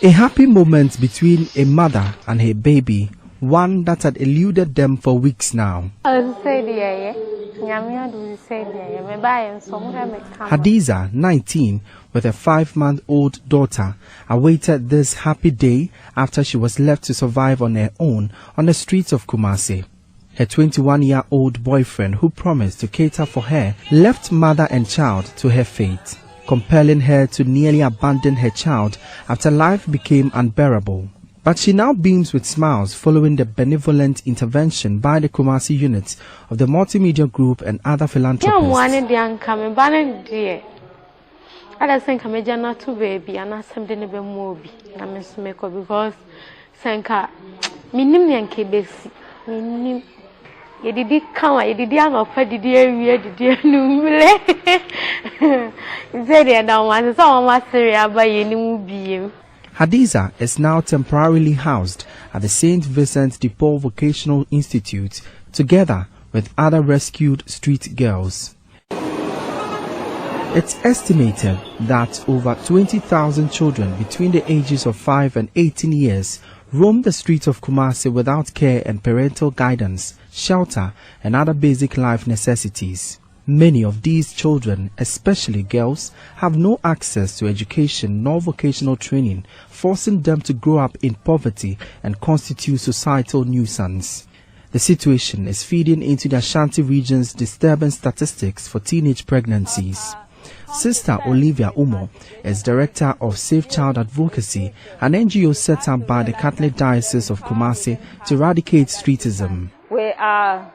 A happy moment between a mother and her baby, one that had eluded them for weeks now. Hadiza, 19, with a 5-month-old daughter, awaited this happy day after she was left to survive on her own on the streets of Kumasi. Her 21-year-old boyfriend, who promised to cater for her, left mother and child to her fate, compelling her to nearly abandon her child after life became unbearable. But she now beams with smiles following the benevolent intervention by the Kumasi units of the multimedia group and other philanthropists. Hadiza is now temporarily housed at the St. Vincent de Paul Vocational Institute together with other rescued street girls. It's estimated that over 20,000 children between the ages of 5 and 18 years roam the streets of Kumasi without care and parental guidance, shelter, and other basic life necessities. Many of these children, especially girls, have no access to education nor vocational training, forcing them to grow up in poverty and constitute societal nuisance. The situation is feeding into the Ashanti region's disturbing statistics for teenage pregnancies. Sister Olivia Umo is Director of Safe Child Advocacy, an NGO set up by the Catholic Diocese of Kumasi to eradicate streetism. We are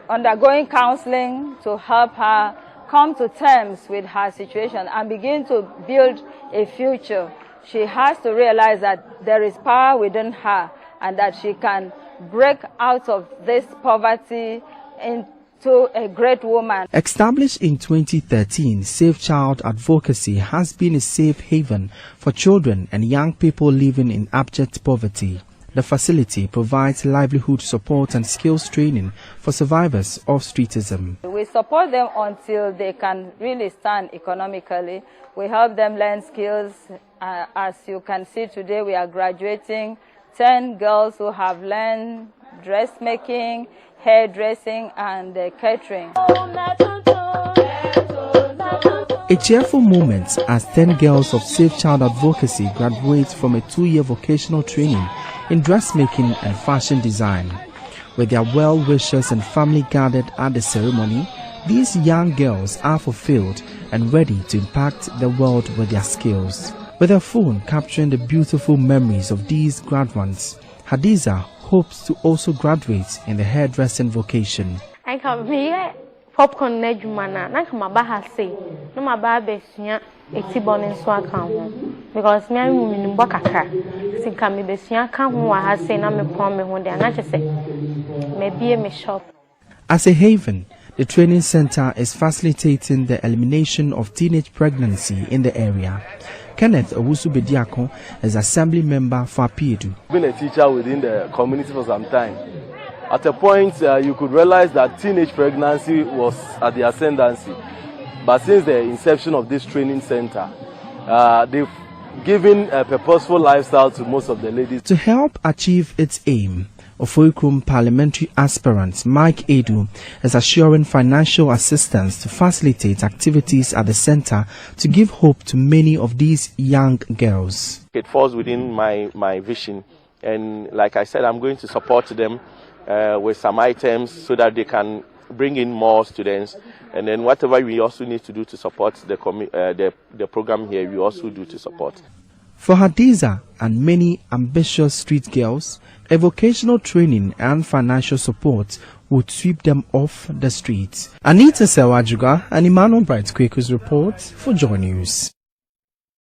undergoing counseling to help her come to terms with her situation and begin to build a future. She has to realize that there is power within her and that she can break out of this poverty into a great woman. Established in 2013, Safe Child Advocacy has been a safe haven for children and young people living in abject poverty. The facility provides livelihood support and skills training for survivors of streetism. We support them until they can really stand economically. We help them learn skills. As you can see today, we are graduating 10 girls who have learned dressmaking, hairdressing, and catering. A cheerful moment as 10 girls of Safe Child Advocacy graduate from a 2-year vocational training in dressmaking and fashion design. With their well-wishers and family gathered at the ceremony, these young girls are fulfilled and ready to impact the world with their skills. With her phone capturing the beautiful memories of these graduates, Hadiza hopes to also graduate in the hairdressing vocation. Popcorn nejumana na kama baha say no maba besua etibon nso aka ho because me amu minimbo kakra sinka me besua ka ho wa ha say na me pon me ho de na che say me bie me shop. As a haven, the training center is facilitating the elimination of teenage pregnancy in the area. Kenneth Owusu-Bediako is assembly member for Apiedu. Been a teacher within the community for some time. At a point, you could realize that teenage pregnancy was at the ascendancy. But since the inception of this training center, they've given a purposeful lifestyle to most of the ladies. To help achieve its aim, Ofoikrum parliamentary aspirant Mike Edu is assuring financial assistance to facilitate activities at the center to give hope to many of these young girls. It falls within my vision, and like I said, I'm going to support them with some items so that they can bring in more students, and then whatever we also need to do to support the program here, we also do to support. For Hadiza and many ambitious street girls, a vocational training and financial support would sweep them off the streets. Anita Sewajuga and Emmanuel Bright Kweku's report for Joy News.